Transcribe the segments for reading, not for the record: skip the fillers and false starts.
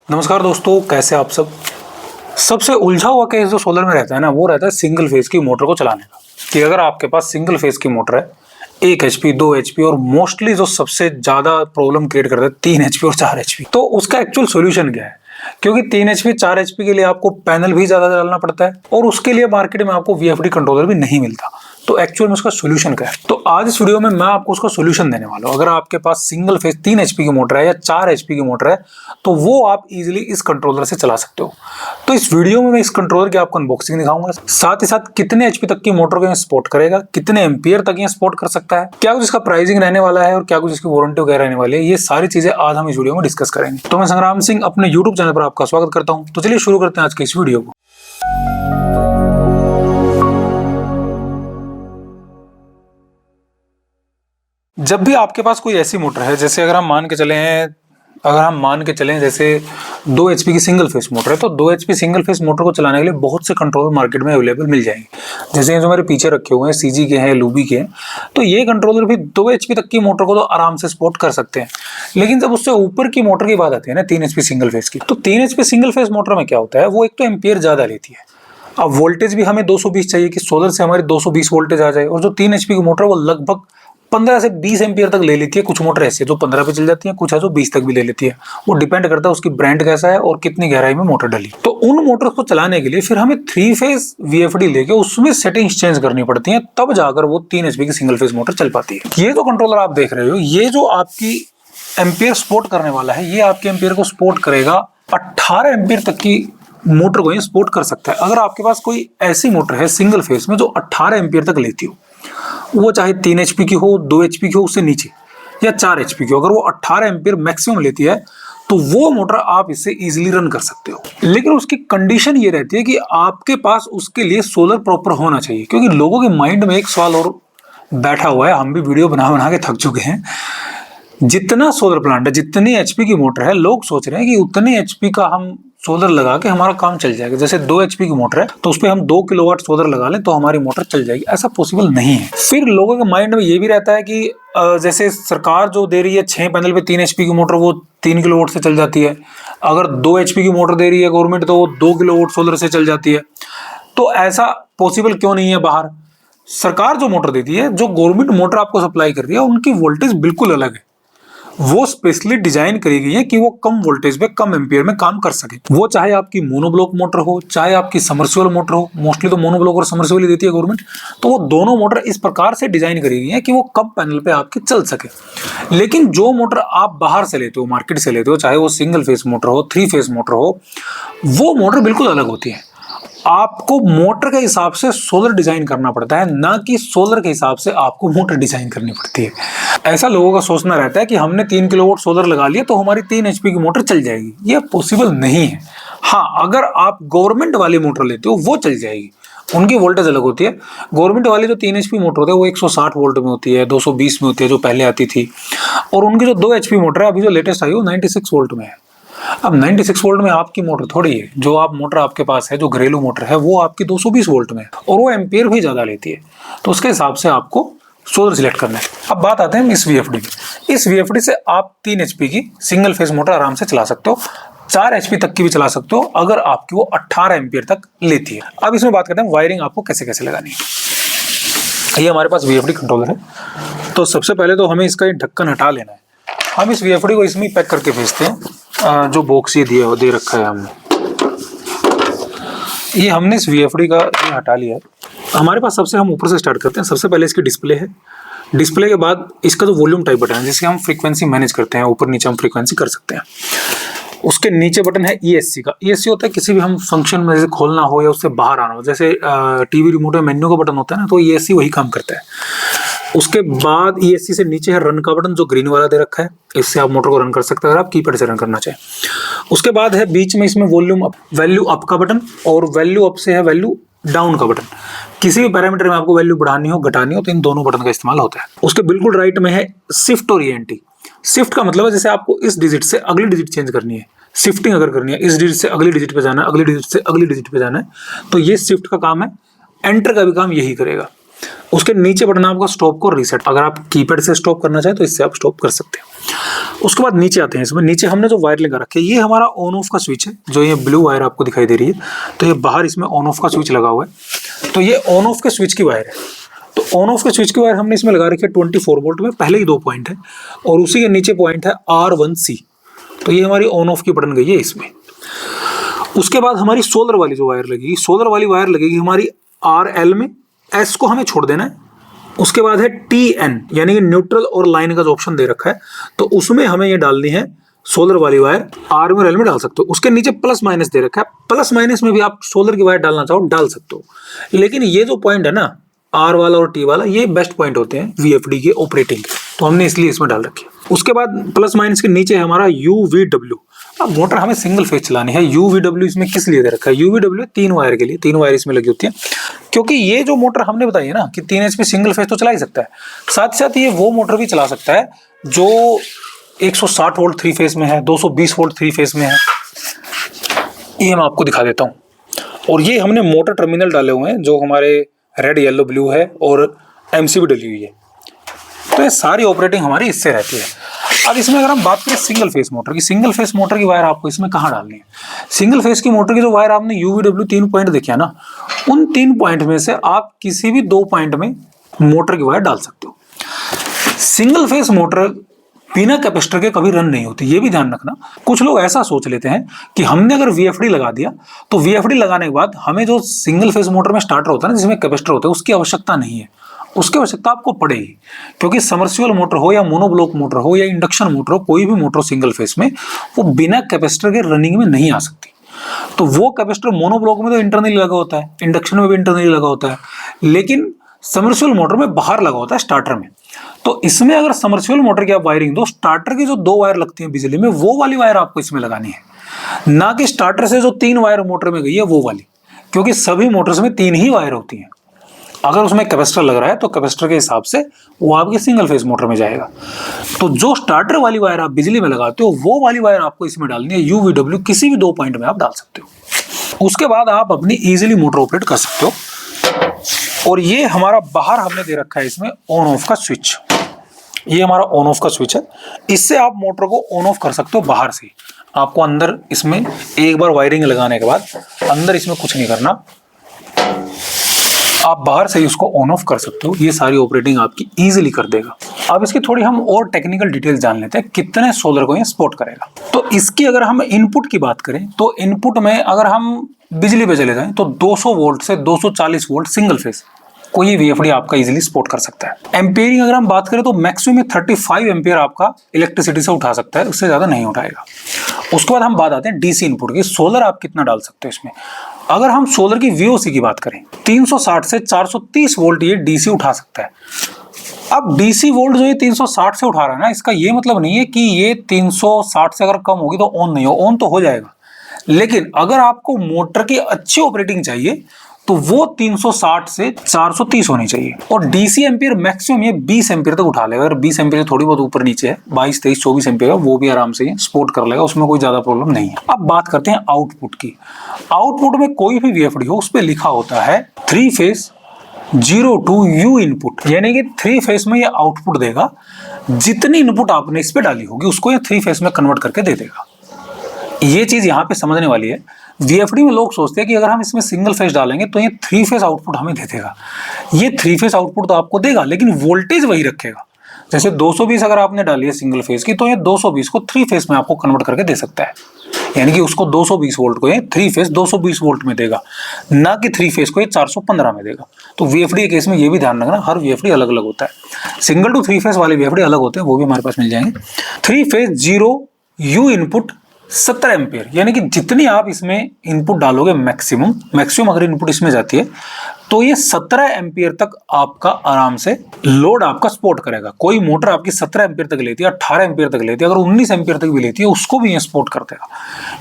नमस्कार दोस्तों, कैसे आप सब। सबसे उलझा हुआ केस जो सोलर में रहता है ना, वो रहता है सिंगल फेज की मोटर को चलाने का। कि अगर आपके पास सिंगल फेज की मोटर है, 1 HP 2 HP और मोस्टली जो सबसे ज्यादा प्रॉब्लम क्रिएट करता है 3 HP और 4 HP, तो उसका एक्चुअल सोल्यूशन क्या है। क्योंकि 3 HP 4 HP के लिए आपको पैनल भी ज्यादा डालना पड़ता है और उसके लिए मार्केट में आपको VFD कंट्रोलर भी नहीं मिलता। तो एक्चुअल में उसका सोल्यूशन क्या है, तो आज इस वीडियो में मैं आपको उसका सोल्यूशन देने वाला हूं। अगर आपके पास सिंगल फेज 3 HP की मोटर है या 4 HP की मोटर है, तो वो आप इजीली इस कंट्रोलर से चला सकते हो। तो इस वीडियो में मैं इस कंट्रोलर की आपको अनबॉक्सिंग दिखाऊंगा, साथ ही साथ कितने HP तक की मोटर को ये सपोर्ट करेगा, कितने एम्पियर तक ये सपोर्ट कर सकता है, क्या कुछ इसका प्राइसिंग रहने वाला है और क्या कुछ इसकी वारंटी वगैरह रहने वाली है। ये सारी चीजें आज हम इस वीडियो में डिस्कस करेंगे। तो मैं संग्राम सिंह अपने यूट्यूब चैनल पर आपका स्वागत करता हूं। तो चलिए शुरू करते हैं आज के इस वीडियो को। जब भी आपके पास कोई ऐसी मोटर है, जैसे अगर हम मान के चलें जैसे 2 HP की सिंगल फेस मोटर है, तो 2 HP सिंगल फेस मोटर को चलाने के लिए बहुत से कंट्रोलर मार्केट में अवेलेबल मिल जाएंगे। जैसे जो मेरे पीछे रखे हुए हैं CG के हैं, लूबी के हैं, तो ये कंट्रोलर भी 2 HP तक की मोटर को तो आराम से सपोर्ट कर सकते हैं। लेकिन जब उससे ऊपर की मोटर की बात आती है ना, 3 HP सिंगल फेस की, तो 3 HP सिंगल फेस मोटर में क्या होता है, वो एक तो एम्पियर ज्यादा लेती है। अब वोल्टेज भी हमें 220 चाहिए कि सोलर से हमारी 220 वोल्टेज आ जाए, और जो 3 HP की मोटर है वो लगभग 15 से 20 एम्पियर तक ले लेती है। कुछ मोटर ऐसी है जो 15 पे चल जाती है, कुछ है जो 20 तक भी ले लेती है। वो डिपेंड करता है उसकी ब्रांड कैसा है और कितनी गहराई में मोटर डली। तो उन मोटर्स को चलाने के लिए फिर हमें 3 फेज VFD लेके उसमें सेटिंग्स चेंज करनी पड़ती है, तब जाकर वो 3 HP की सिंगल फेज मोटर चल पाती है। ये जो कंट्रोलर आप देख रहे हो, ये जो आपकी एम्पियर सपोर्ट करने वाला है, ये आपके एम्पियर को सपोर्ट करेगा। 18 एम्पियर तक की मोटर को ये सपोर्ट कर सकता है। अगर आपके पास कोई ऐसी मोटर है सिंगल फेज में जो 18 एम्पियर तक लेती हो, वो चाहे 3 HP की हो, 2 HP की हो, उससे नीचे, या 4 HP की हो, अगर वो 18 एम्पियर मैक्सिमम लेती है, तो वो मोटर आप इससे इजीली रन कर सकते हो। लेकिन उसकी कंडीशन ये रहती है कि आपके पास उसके लिए सोलर प्रॉपर होना चाहिए। क्योंकि लोगों के माइंड में एक सवाल और बैठा हुआ है, हम भी वीडियो बना बना के थक चुके हैं। जितना सोलर प्लांट है, जितनी HP की मोटर है, लोग सोच रहे हैं कि उतनी HP का हम सोलर लगा के हमारा काम चल जाएगा। जैसे 2 HP की मोटर है तो उस पर हम 2 किलोवाट सोलर लगा लें तो हमारी मोटर चल जाएगी। ऐसा पॉसिबल नहीं है। फिर लोगों के माइंड में ये भी रहता है कि जैसे सरकार जो दे रही है 6 पैनल पे 3 HP की मोटर, वो 3 किलोवाट से चल जाती है। अगर 2 HP की मोटर दे रही है गवर्नमेंट, तो वो 2 किलोवाट सोलर से चल जाती है। तो ऐसा पॉसिबल क्यों नहीं है बाहर। सरकार जो मोटर देती है, जो गवर्नमेंट मोटर आपको सप्लाई कर रही है, उनकी वोल्टेज बिल्कुल अलग है। वो स्पेशली डिजाइन करी गई है कि वो कम वोल्टेज पे कम एम्पियर में काम कर सके। वो चाहे आपकी मोनोब्लॉक मोटर हो, चाहे आपकी समर्सिबल मोटर हो, मोस्टली तो मोनोब्लॉक और समर्सिबल ही देती है गवर्नमेंट। तो वो दोनों मोटर इस प्रकार से डिजाइन करी गई है कि वो कम पैनल पे आपके चल सके। लेकिन जो मोटर आप बाहर से लेते हो, मार्केट से लेते हो, चाहे वो सिंगल फेस मोटर हो, 3 फेस मोटर हो, वो मोटर बिल्कुल अलग होती है। आपको मोटर के हिसाब से सोलर डिजाइन करना पड़ता है, ना कि सोलर के हिसाब से आपको मोटर डिजाइन करनी पड़ती है। ऐसा लोगों का सोचना रहता है कि हमने 3 किलोवाट सोलर लगा लिया तो हमारी 3 HP की मोटर चल जाएगी। ये पॉसिबल नहीं है। हाँ, अगर आप गवर्नमेंट वाली मोटर लेते हो वो चल जाएगी, उनकी वोल्टेज अलग होती है। गवर्नमेंट वाली जो 3 HP मोटर होती है वो 160 वोल्ट में होती है, 220 में होती है जो पहले आती थी। और उनकी जो 2 HP मोटर है, अभी जो लेटेस्ट आई, वो 96 वोल्ट में है। अब 96 वोल्ट में आपकी मोटर थोड़ी है। जो आप मोटर आपके पास है, जो घरेलू मोटर है, वो आपकी 220 वोल्ट में है और वो एम्पियर भी ज्यादा लेती है। तो उसके हिसाब से आपको सोलर सिलेक्ट करना है। अब बात आते हैं इस VFD की। इस VFD से आप 3 HP की सिंगल फेज मोटर आराम से चला सकते हो, 4 HP तक की भी चला सकते हो, अगर आपकी वो 18 एम्पियर तक लेती है। अब इसमें बात करते हैं वायरिंग आपको कैसे कैसे लगानी है। ये हमारे पास VFD कंट्रोलर है। तो सबसे पहले तो हमें इसका ढक्कन हटा लेना है। हम इस VFD को इसमें पैक करके भेजते हैं। जो बॉक्स ये दे रखा है हमने, ये हमने इस VFD का ये हटा लिया है। हमारे पास सबसे हम ऊपर से स्टार्ट करते हैं। सबसे पहले इसकी डिस्प्ले है। डिस्प्ले के बाद इसका जो वॉल्यूम टाइप बटन है, जिससे हम फ्रीक्वेंसी मैनेज करते हैं, ऊपर नीचे हम फ्रीक्वेंसी कर सकते हैं। उसके नीचे बटन है ESC का। ESC होता है किसी भी हम फंक्शन में जैसे खोलना हो या उससे बाहर आना हो, जैसे TV रिमोट में मेन्यू का बटन होता है ना, तो ESC वही काम करता है। उसके बाद ESC से नीचे है रन का बटन, जो ग्रीन वाला दे रखा है। इससे आप मोटर को रन कर सकते हैं अगर आप कीपैड से रन करना चाहें। उसके बाद है बीच में इसमें वैल्यू अप का बटन, और वैल्यू अप से है वैल्यू डाउन का बटन। किसी भी पैरामीटर में आपको वैल्यू बढ़ानी हो, घटानी हो, तो इन दोनों बटन का इस्तेमाल होता है। उसके बिल्कुल राइट में है शिफ्ट और ENT। शिफ्ट का मतलब है जैसे आपको इस डिजिट से अगली डिजिट चेंज करनी है, शिफ्टिंग अगर करनी है, इस डिजिट से अगली डिजिट पे जाना है, अगली डिजिट से अगली डिजिट पे जाना है, तो ये शिफ्ट का काम है। एंटर का भी काम यही करेगा। उसके नीचे बटन आपका स्टॉप को रीसेट। अगर आप कीपैड से स्टॉप करना चाहें तो इससे आप स्टॉप कर सकते हैं। उसके बाद नीचे आते हैं। इसमें नीचे हमने जो वायर लगा रखी है ये हमारा ऑन ऑफ का स्विच है, जो ये ब्लू वायर आपको दिखाई दे रही है। तो ये बाहर इसमें ऑन ऑफ का स्विच लगा हुआ है, तो ये ऑन ऑफ के स्विच की वायर है। तो ऑन ऑफ के स्विच की वायर हमने इसमें लगा रखी है 24 वोल्ट में, पहले ही 2 पॉइंट है और उसी के नीचे पॉइंट है R1C। तो ये हमारी ऑन ऑफ की बटन गई है इसमें। उसके बाद हमारी सोलर वाली जो वायर लगेगी, सोलर वाली वायर लगेगी हमारी RL में, S को हमें छोड़ देना है। उसके बाद है TN यानी कि न्यूट्रल और लाइन का जो ऑप्शन दे रखा है, तो उसमें हमें ये डालनी है सोलर वाली वायर। R में और L में डाल सकते हो। उसके नीचे प्लस माइनस दे रखा है, प्लस माइनस में भी आप सोलर की वायर डालना चाहो डाल सकते हो, लेकिन ये जो पॉइंट है ना R वाला और T वाला, ये बेस्ट पॉइंट होते हैं VFD के ऑपरेटिंग के, तो हमने इसलिए इसमें डाल रखी है। उसके बाद प्लस माइनस के नीचे है हमारा UVW। अब मोटर हमें सिंगल फेज चलानी है, UVW इसमें किस लिए दे रखा है? UVW 3 वायर के लिए, 3 वायर इसमें लगी होती है, क्योंकि ये जो मोटर हमने बताई है ना कि 3 HP सिंगल फेज तो चला ही सकता है, साथ ही साथ ये वो मोटर भी चला सकता है जो 160 वोल्ट 3 फेज में है, 220 वोल्ट 3 फेज में है। ये मैं आपको दिखा देता हूँ। और ये हमने मोटर टर्मिनल डाले हुए हैं जो हमारे रेड येलो ब्लू है और MCB डली हुई है, तो ये सारी ऑपरेटिंग हमारी इससे रहती है। अब इसमें अगर हम बात करें सिंगल फेस मोटर की, सिंगल फेस मोटर की वायर आपको इसमें कहाँ डालनी है? सिंगल फेस की मोटर की जो वायर आपने UVW 3 पॉइंट देखा ना, उन 3 पॉइंट में से आप किसी भी 2 पॉइंट में मोटर की वायर डाल सकते हो। सिंगल फेस मोटर बिना कैपेसिटर के कभी रन नहीं होती, ये भी ध्यान रखना। कुछ लोग ऐसा सोच लेते हैं कि हमने अगर VFD लगा दिया तो VFD लगाने के बाद हमें जो सिंगल फेस मोटर में स्टार्टर होता है ना, जिसमें कैपेसिटर होता है, उसकी आवश्यकता नहीं है। उसकी आवश्यकता आपको पड़ेगी, क्योंकि समर्सिबल मोटर हो या मोनोब्लॉक मोटर हो या इंडक्शन मोटर हो, कोई भी मोटर सिंगल फेस में, वो बिना कैपेसिटर के रनिंग में नहीं आ सकती। तो वो कैपेसिटर मोनोब्लॉक में तो इंटरनली लगा होता है, इंडक्शन में भी इंटरनली लगा होता है, लेकिन समर्सिबल मोटर में बाहर लगा होता है स्टार्टर में। तो इसमें अगर समर्सिबल मोटर की आप वायरिंग दो, स्टार्टर की जो 2 वायर लगती है बिजली में, वो वाली वायर आपको इसमें लगानी है, ना कि स्टार्टर से जो 3 वायर मोटर में गई है वो वाली, क्योंकि सभी मोटर्स में 3 ही वायर होती हैं। अगर उसमें कैपेसिटर लग रहा है तो कैपेसिटर के हिसाब से वो आपकी सिंगल फेज मोटर में जाएगा। तो जो स्टार्टर वाली वायर आप बिजली में लगाते हो, वो वाली वायर आपको इसमें डालनी है। UVW किसी भी 2 पॉइंट में आप डाल सकते हो। उसके बाद आप अपनी इजीली मोटर ऑपरेट कर सकते हो। और ये हमारा बाहर हमने दे रखा है इसमें ऑन ऑफ का स्विच। ये हमारा ऑन ऑफ का स्विच है, इससे आप मोटर को ऑन ऑफ कर सकते हो बाहर से। आपको अंदर इसमें एक बार वायरिंग लगाने के बाद अंदर इसमें कुछ नहीं करना, आप बाहर से ही उसको ऑन ऑफ कर सकते हो। ये सारी ऑपरेटिंग आपकी इजीली कर देगा। अब इसकी थोड़ी हम और टेक्निकल डिटेल जान लेते हैं, कितने सोलर को ये सपोर्ट करेगा। तो इसकी अगर हम इनपुट की बात करें तो इनपुट में अगर हम बिजली पे चले जाएं तो 200 वोल्ट से 240 वोल्ट सिंगल फेज कोई VFD आपका इजीली सपोर्ट कर सकता है। एम्पियरिंग अगर हम बात करें तो मैक्सिमम 35 एम्पियर आपका इलेक्ट्रिसिटी से उठा सकता है, उससे ज्यादा नहीं उठाएगा। उसके बाद हम बात आते हैं DC इनपुट की। सोलर आप कितना डाल सकते हो इसमें? अगर हम सोलर की VOC की बात करें, 360 से 430 वोल्ट ये DC उठा सकता है। अब DC वोल्ट जो ये 360 से उठा रहा है ना, इसका ये मतलब नहीं है कि ये 360 से अगर कम होगी तो ऑन नहीं हो, ऑन तो हो जाएगा, लेकिन अगर आपको मोटर की अच्छी ऑपरेटिंग चाहिए तो वो 360 से 430 होनी चाहिए। और DC एम्पियर मैक्सिमम ये 20 एम्पियर तक उठा लेगा। अगर 20 एम्पियर थोड़ी बहुत ऊपर नीचे है, 22, 23, 24 एम्पियर है, वो भी आराम से सपोर्ट कर लेगा, उसमें कोई ज्यादा प्रॉब्लम नहीं है। अब बात करते हैं आउटपुट की। आउटपुट में कोई भी VFD हो, उस पर लिखा होता है 3 फेज 0 to U इनपुट, यानी कि 3 फेज में ये आउटपुट देगा। जितनी इनपुट आपने इस पे डाली होगी उसको ये 3 फेज में कन्वर्ट करके दे देगा। ये चीज यहाँ पे समझने वाली है। VFD में लोग सोचते हैं कि अगर हम इसमें सिंगल फेज डालेंगे तो ये 3 फेज आउटपुट हमें दे देगा। ये 3 फेज आउटपुट तो आपको देगा, लेकिन वोल्टेज वही रखेगा। जैसे 220 अगर आपने डाली है सिंगल फेज की, तो ये 220 को 3 फेज में आपको कन्वर्ट करके दे सकता है। यानी कि उसको 220 वोल्ट को ये 3 फेज 220 वोल्ट में देगा, ना कि 3 फेज को ये 415 में देगा। तो VFD के केस में ये भी ध्यान रखना, हर VFD अलग अलग होता है। सिंगल टू 3 फेज वाले VFD अलग होते हैं, वो भी हमारे पास मिल जाएंगे। 3 फेज 0 U इनपुट 70 एम्पियर, यानी कि जितनी आप इसमें इनपुट डालोगे मैक्सिमम अगर इनपुट इसमें जाती है तो ये 17 एम्पियर तक आपका आराम से लोड आपका सपोर्ट करेगा। कोई मोटर आपकी 17 एम्पियर तक लेती है, 18 एम्पियर तक लेती है, अगर 19 एम्पियर तक भी लेती है उसको भी ये सपोर्ट कर देगा,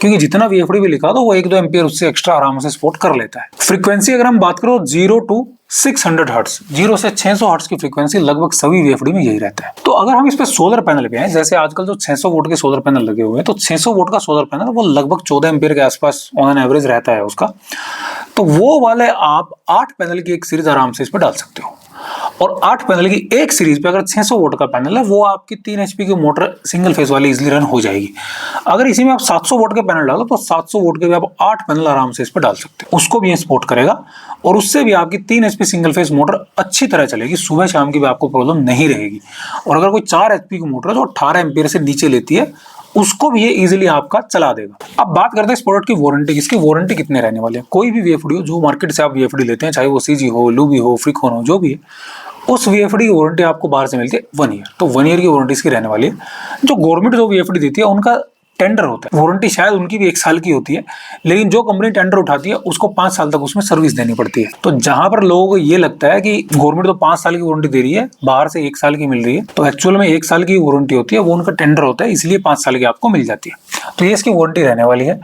क्योंकि जितना VFD भी लिखा तो वो 1-2 एम्पियर उससे एक्स्ट्रा आराम से सपोर्ट कर लेता है। फ्रीक्वेंसी अगर हम बात करो 0 to 600 हर्ट्ज, 0 से 600 हर्ट्ज की फ्रीक्वेंसी लगभग सभी VFD में यही रहता है। तो अगर हम इस पे सोलर पैनल पे आए, जैसे आजकल जो 600 वोल्ट के सोलर पैनल लगे हुए हैं, तो 600 वोल्ट का सोलर पैनल वो लगभग 14 एम्पियर के आसपास ऑन एन एवरेज रहता है उसका। तो वो वाले आप 8 पैनल की एक सीरीज आराम से इस पे डाल सकते हो। और 8 पैनल की एक सीरीज पे अगर 600 वोल्ट का पैनल है, वो आपकी 3 एचपी की मोटर सिंगल फेस वाली इजीली रन हो जाएगी। अगर इसी में आप 700 वोल्ट के पैनल डालो तो 700 वोल्ट के भी आप 8 पैनल आराम से इस पर डाल सकते हैं, उसको भी ये सपोर्ट करेगा और उससे भी आपकी 3 एचपी सिंगल फेस मोटर अच्छी तरह चलेगी, सुबह शाम की भी आपको प्रॉब्लम नहीं रहेगी। और अगर कोई 4 एचपी की मोटर है जो 18 एम्पीयर से नीचे लेती है, उसको भी ये इजीली आपका चला देगा। अब बात करते हैं इस प्रोडक्ट की वारंटी। इसकी वारंटी कितने रहने वाले हैं। कोई भी वीएफडी हो, जो मार्केट से आप वीएफडी लेते हैं, चाहे वो सीजी हो, लूबी हो, फ्रीकॉन हो, जो भी है, उस वीएफडी की वारंटी आपको बाहर से मिलती है 1 ईयर। तो 1 ईयर की वारंटी इसकी रहने वाली है। जो गवर्नमेंट जो वीएफडी देती है उनका टेंडर होता है, वारंटी शायद उनकी भी 1 साल की होती है, लेकिन जो कंपनी टेंडर उठाती है उसको 5 साल तक उसमें सर्विस देनी पड़ती है। तो जहां पर लोगों को ये लगता है कि गवर्नमेंट तो 5 साल की वारंटी दे रही है, बाहर से 1 साल की मिल रही है, तो एक्चुअल में 1 साल की वारंटी होती है, वो उनका टेंडर होता है, इसलिए 5 साल की आपको मिल जाती है। तो ये इसकी वारंटी रहने वाली है।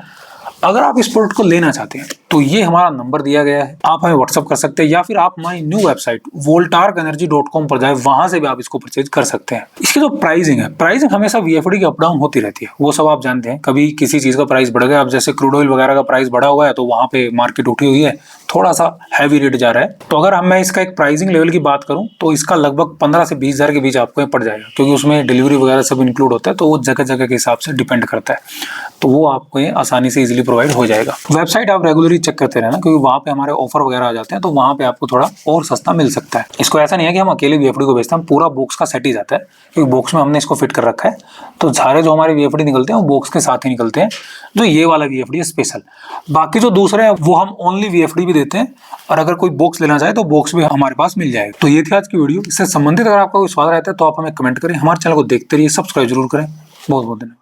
अगर आप इस प्रोडक्ट को लेना चाहते हैं तो ये हमारा नंबर दिया गया है, आप हमें व्हाट्सअप कर सकते हैं, या फिर आप हमारी न्यू वेबसाइट voltarkenergy.com पर जाए, वहां से भी आप इसको परचेज कर सकते हैं। इसकी जो प्राइसिंग है, प्राइसिंग हमेशा वीएफडी की अप डाउन होती रहती है, वो सब आप जानते हैं। कभी किसी चीज का प्राइस बढ़ गया, अब जैसे क्रूड ऑयल वगैरह का प्राइस बढ़ा हुआ है तो वहां पे मार्केट उठी हुई है, थोड़ा सा हैवी रेट जा रहा है। तो अगर मैं इसका एक प्राइसिंग लेवल की बात करूं तो इसका लगभग 15 से 20 हज़ार के बीच आपको पड़ जाएगा, क्योंकि उसमें डिलीवरी वगैरह सब इंक्लूड होता है, तो वो जगह जगह के हिसाब से डिपेंड करता है, तो वो आपको आसानी से इजीली प्रोवाइड हो जाएगा। वेबसाइट आप रेगुलरली चेक करते रहना, क्योंकि वहाँ पे हमारे ऑफर वगैरह आ जाते हैं, तो वहाँ पे आपको थोड़ा और सस्ता मिल सकता है। इसको ऐसा नहीं है कि हम अकेले वीएफडी को बेचते हैं, हम पूरा बॉक्स का सेट ही जाता है, क्योंकि बॉक्स में हमने इसको फिट कर रखा है। तो सारे जो हमारे वीएफडी निकलते हैं वो बॉक्स के साथ ही निकलते हैं, जो ये वाला वीएफडी है स्पेशल। बाकी जो दूसरे हैं वो हम ओनली वीएफडी भी देते हैं, और अगर कोई बॉक्स लेना चाहे तो बॉक्स भी हमारे पास मिल जाएगा। तो ये थी आज की वीडियो। इससे संबंधित अगर आपका कोई सवाल रहता है तो आप हमें कमेंट करें, हमारे चैनल को देखते रहिए, सब्सक्राइब जरूर करें। बहुत बहुत धन्यवाद।